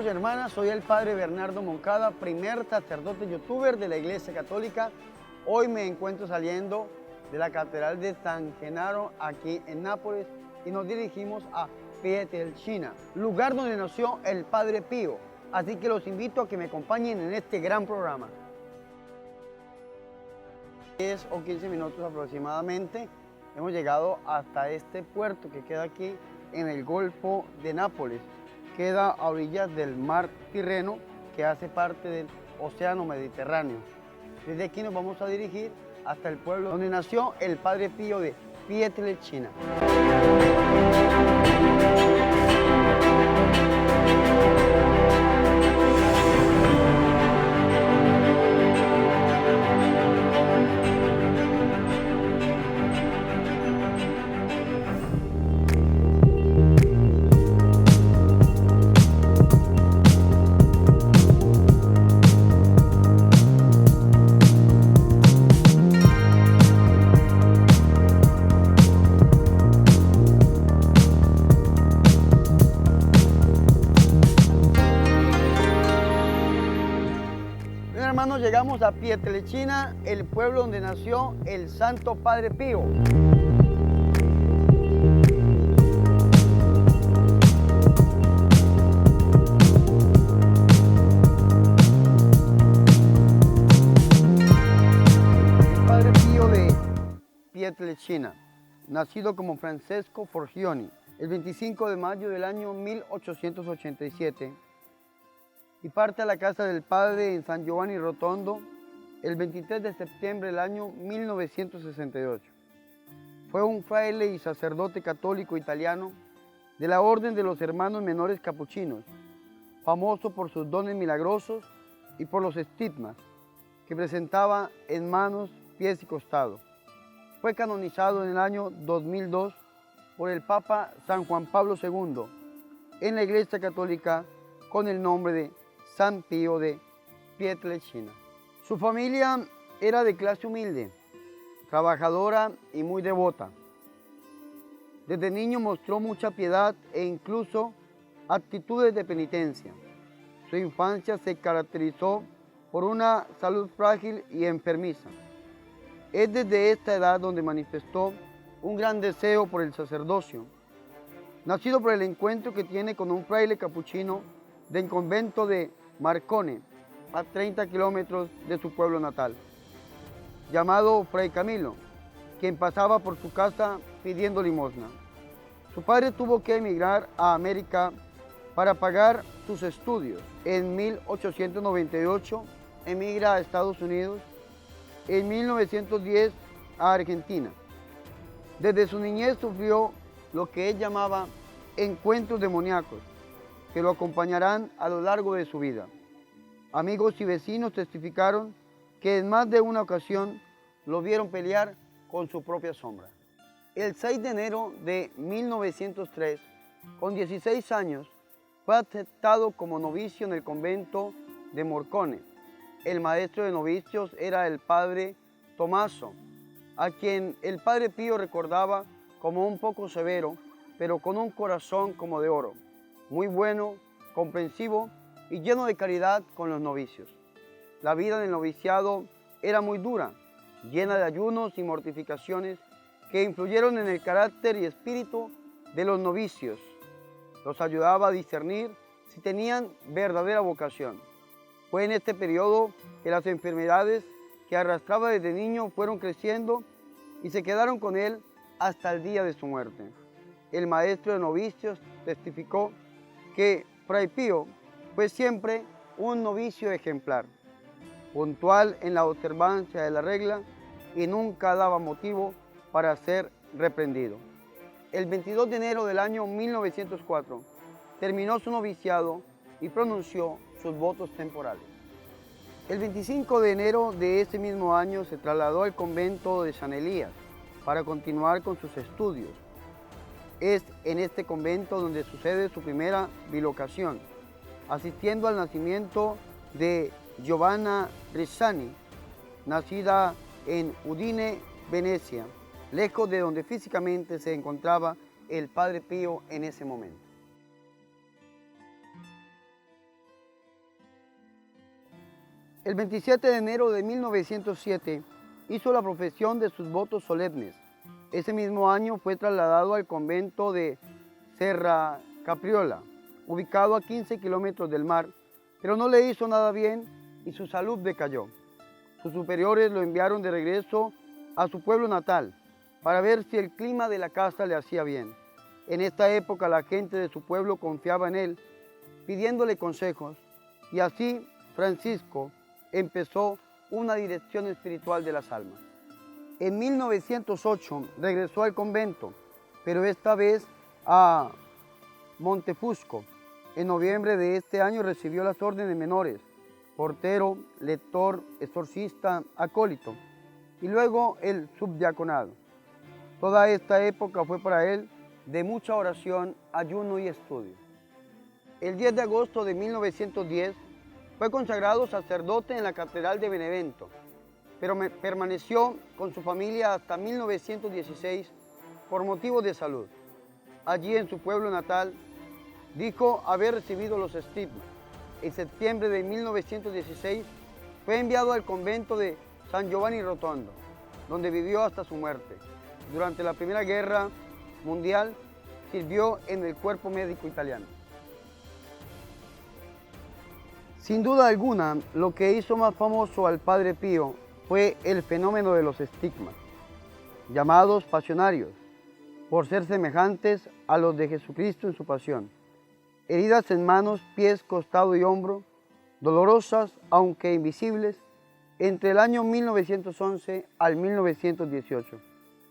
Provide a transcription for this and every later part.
y hermanas, soy el Padre Bernardo Moncada, primer sacerdote youtuber de la Iglesia Católica. Hoy me encuentro saliendo de la Catedral de San Genaro aquí en Nápoles y nos dirigimos a Pietrelcina, lugar donde nació el Padre Pío. Así que los invito a que me acompañen en este gran programa. 10 o 15 minutos aproximadamente hemos llegado hasta este puerto que queda aquí en el Golfo de Nápoles. Queda a orillas del mar Tirreno, que hace parte del Océano Mediterráneo. Desde aquí nos vamos a dirigir hasta el pueblo donde nació el Padre Pío de Pietrelcina. Hermanos, llegamos a Pietrelcina, el pueblo donde nació el Santo Padre Pío. El Padre Pío de Pietrelcina, nacido como Francesco Forgioni, el 25 de mayo del año 1887, y parte a la casa del padre en San Giovanni Rotondo el 23 de septiembre del año 1968. Fue un fraile y sacerdote católico italiano de la Orden de los Hermanos Menores Capuchinos, famoso por sus dones milagrosos y por los estigmas que presentaba en manos, pies y costado. Fue canonizado en el año 2002 por el Papa San Juan Pablo II en la Iglesia Católica con el nombre de San Pío de Pietrelcina. Su familia era de clase humilde, trabajadora y muy devota. Desde niño mostró mucha piedad e incluso actitudes de penitencia. Su infancia se caracterizó por una salud frágil y enfermiza. Es desde esta edad donde manifestó un gran deseo por el sacerdocio, nacido por el encuentro que tiene con un fraile capuchino del convento de Marcone, a 30 kilómetros de su pueblo natal, llamado Fray Camilo, quien pasaba por su casa pidiendo limosna. Su padre tuvo que emigrar a América para pagar sus estudios. En 1898 emigra a Estados Unidos, en 1910 a Argentina. Desde su niñez sufrió lo que él llamaba encuentros demoníacos, que lo acompañarán a lo largo de su vida. Amigos y vecinos testificaron que en más de una ocasión lo vieron pelear con su propia sombra. El 6 de enero de 1903, con 16 años, fue aceptado como novicio en el convento de Morcone. El maestro de novicios era el padre Tommaso, a quien el Padre Pío recordaba como un poco severo, pero con un corazón como de oro, muy bueno, comprensivo y lleno de caridad con los novicios. La vida del noviciado era muy dura, llena de ayunos y mortificaciones que influyeron en el carácter y espíritu de los novicios. Los ayudaba a discernir si tenían verdadera vocación. Fue en este periodo que las enfermedades que arrastraba desde niño fueron creciendo y se quedaron con él hasta el día de su muerte. El maestro de novicios testificó que Fray Pío fue siempre un novicio ejemplar, puntual en la observancia de la regla y nunca daba motivo para ser reprendido. El 22 de enero del año 1904 terminó su noviciado y pronunció sus votos temporales. El 25 de enero de ese mismo año se trasladó al convento de San Elías para continuar con sus estudios. Es en este convento donde sucede su primera bilocación, asistiendo al nacimiento de Giovanna Rissani, nacida en Udine, Venecia, lejos de donde físicamente se encontraba el Padre Pío en ese momento. El 27 de enero de 1907 hizo la profesión de sus votos solemnes. Ese mismo año fue trasladado al convento de Serra Capriola, ubicado a 15 kilómetros del mar, pero no le hizo nada bien y su salud decayó. Sus superiores lo enviaron de regreso a su pueblo natal para ver si el clima de la casa le hacía bien. En esta época la gente de su pueblo confiaba en él, pidiéndole consejos, y así Francisco empezó una dirección espiritual de las almas. En 1908 regresó al convento, pero esta vez a Montefusco. En noviembre de este año recibió las órdenes menores, portero, lector, exorcista, acólito, y luego el subdiaconado. Toda esta época fue para él de mucha oración, ayuno y estudio. El 10 de agosto de 1910 fue consagrado sacerdote en la Catedral de Benevento, pero permaneció con su familia hasta 1916 por motivos de salud. Allí en su pueblo natal dijo haber recibido los estigmas. En septiembre de 1916 fue enviado al convento de San Giovanni Rotondo, donde vivió hasta su muerte. Durante la Primera Guerra Mundial sirvió en el cuerpo médico italiano. Sin duda alguna, lo que hizo más famoso al Padre Pío fue el fenómeno de los estigmas, llamados pasionarios, por ser semejantes a los de Jesucristo en su pasión. Heridas en manos, pies, costado y hombro, dolorosas aunque invisibles, entre el año 1911 al 1918,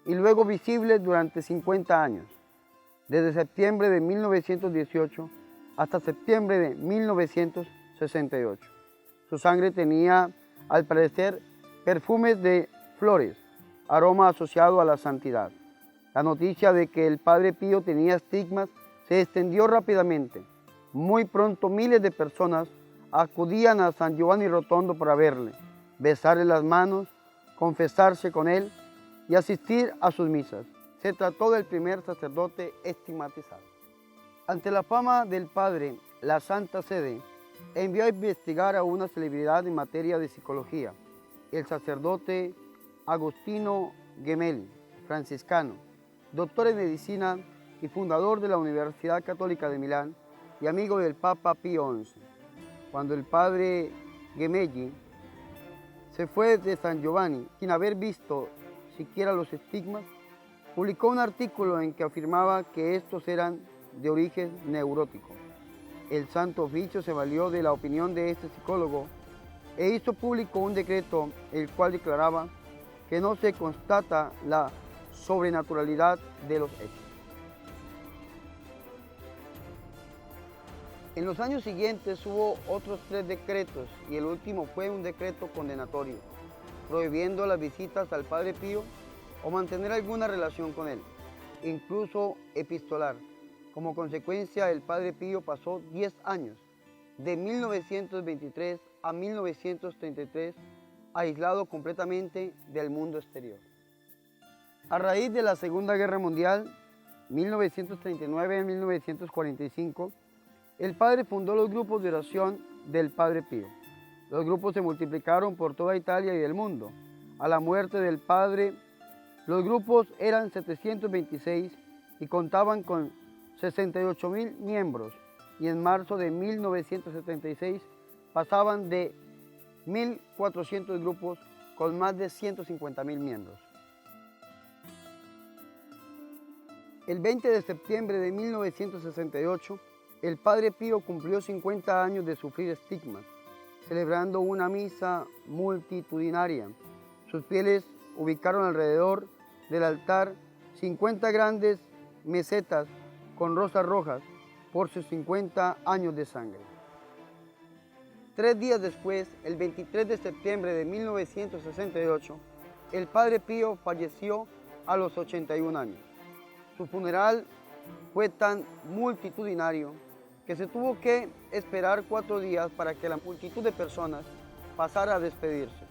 y luego visibles durante 50 años, desde septiembre de 1918 hasta septiembre de 1968. Su sangre tenía, al parecer, perfumes de flores, aroma asociado a la santidad. La noticia de que el Padre Pío tenía estigmas se extendió rápidamente. Muy pronto miles de personas acudían a San Giovanni Rotondo para verle, besarle las manos, confesarse con él y asistir a sus misas. Se trató del primer sacerdote estigmatizado. Ante la fama del Padre, la Santa Sede envió a investigar a una celebridad en materia de psicología, el sacerdote Agostino Gemelli, franciscano, doctor en medicina y fundador de la Universidad Católica de Milán y amigo del Papa Pío XI. Cuando el padre Gemelli se fue de San Giovanni sin haber visto siquiera los estigmas, publicó un artículo en que afirmaba que estos eran de origen neurótico. El Santo Oficio se valió de la opinión de este psicólogo e hizo público un decreto el cual declaraba que no se constata la sobrenaturalidad de los hechos. En los años siguientes hubo otros 3 decretos y el último fue un decreto condenatorio, prohibiendo las visitas al Padre Pío o mantener alguna relación con él, incluso epistolar. Como consecuencia, el Padre Pío pasó 10 años, de 1923 a 1933, aislado completamente del mundo exterior. A raíz de la Segunda Guerra Mundial, 1939 a 1945, el Padre fundó los grupos de oración del Padre Pío. Los grupos se multiplicaron por toda Italia y el mundo. A la muerte del Padre, los grupos eran 726 y contaban con 68.000 miembros, y en marzo de 1976 pasaban de 1.400 grupos con más de 150.000 miembros. El 20 de septiembre de 1968, el Padre Pío cumplió 50 años de sufrir estigmas, celebrando una misa multitudinaria. Sus fieles ubicaron alrededor del altar 50 grandes mesetas con rosas rojas por sus 50 años de sangre. 3 días después, el 23 de septiembre de 1968, el Padre Pío falleció a los 81 años. Su funeral fue tan multitudinario que se tuvo que esperar 4 días para que la multitud de personas pasara a despedirse.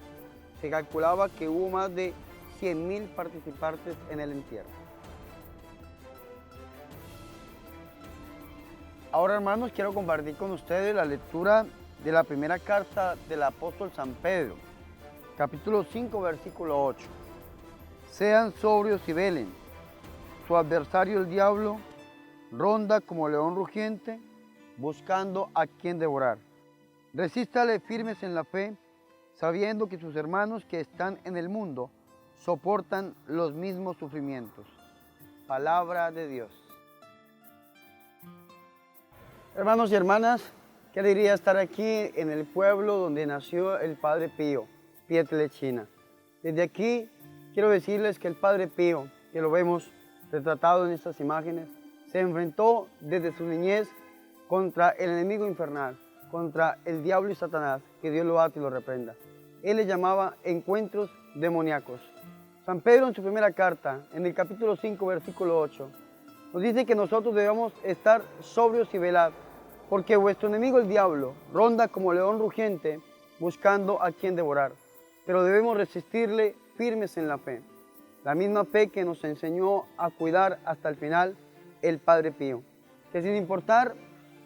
Se calculaba que hubo más de 100.000 participantes en el entierro. Ahora, hermanos, quiero compartir con ustedes la lectura de la primera carta del apóstol San Pedro, capítulo 5, versículo 8. Sean sobrios y velen. Su adversario el diablo ronda como león rugiente, buscando a quien devorar. Resístale firmes en la fe, sabiendo que sus hermanos que están en el mundo soportan los mismos sufrimientos. Palabra de Dios. Hermanos y hermanas, qué alegría estar aquí en el pueblo donde nació el Padre Pío, Pietrelcina. Desde aquí quiero decirles que el Padre Pío, que lo vemos retratado en estas imágenes, se enfrentó desde su niñez contra el enemigo infernal, contra el diablo y Satanás, que Dios lo ate y lo reprenda. Él le llamaba encuentros demoníacos. San Pedro en su primera carta, en el capítulo 5, versículo 8, nos dice que nosotros debemos estar sobrios y velar, porque vuestro enemigo el diablo ronda como león rugiente buscando a quien devorar, pero debemos resistirle firmes en la fe, la misma fe que nos enseñó a cuidar hasta el final el Padre Pío, que sin importar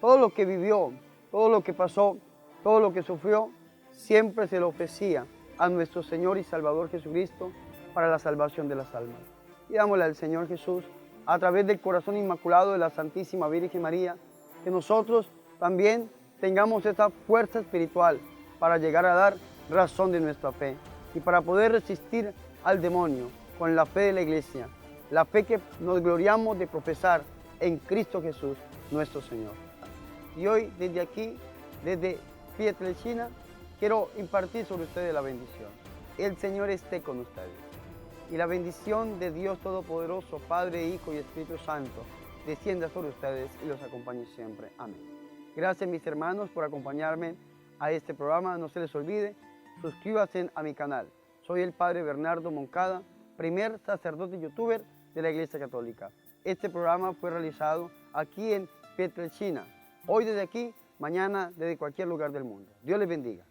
todo lo que vivió, todo lo que pasó, todo lo que sufrió, siempre se lo ofrecía a nuestro Señor y Salvador Jesucristo para la salvación de las almas. Pidámosle al Señor Jesús, a través del corazón inmaculado de la Santísima Virgen María, que nosotros también tengamos esa fuerza espiritual para llegar a dar razón de nuestra fe y para poder resistir al demonio con la fe de la Iglesia, la fe que nos gloriamos de profesar en Cristo Jesús, nuestro Señor. Y hoy, desde aquí, desde Pietrelcina, quiero impartir sobre ustedes la bendición. El Señor esté con ustedes. Y la bendición de Dios Todopoderoso, Padre, Hijo y Espíritu Santo, descienda sobre ustedes y los acompañe siempre. Amén. Gracias, mis hermanos, por acompañarme a este programa. No se les olvide, suscríbanse a mi canal. Soy el Padre Bernardo Moncada, primer sacerdote youtuber de la Iglesia Católica. Este programa fue realizado aquí en Pietrelcina. Hoy desde aquí, mañana desde cualquier lugar del mundo. Dios les bendiga.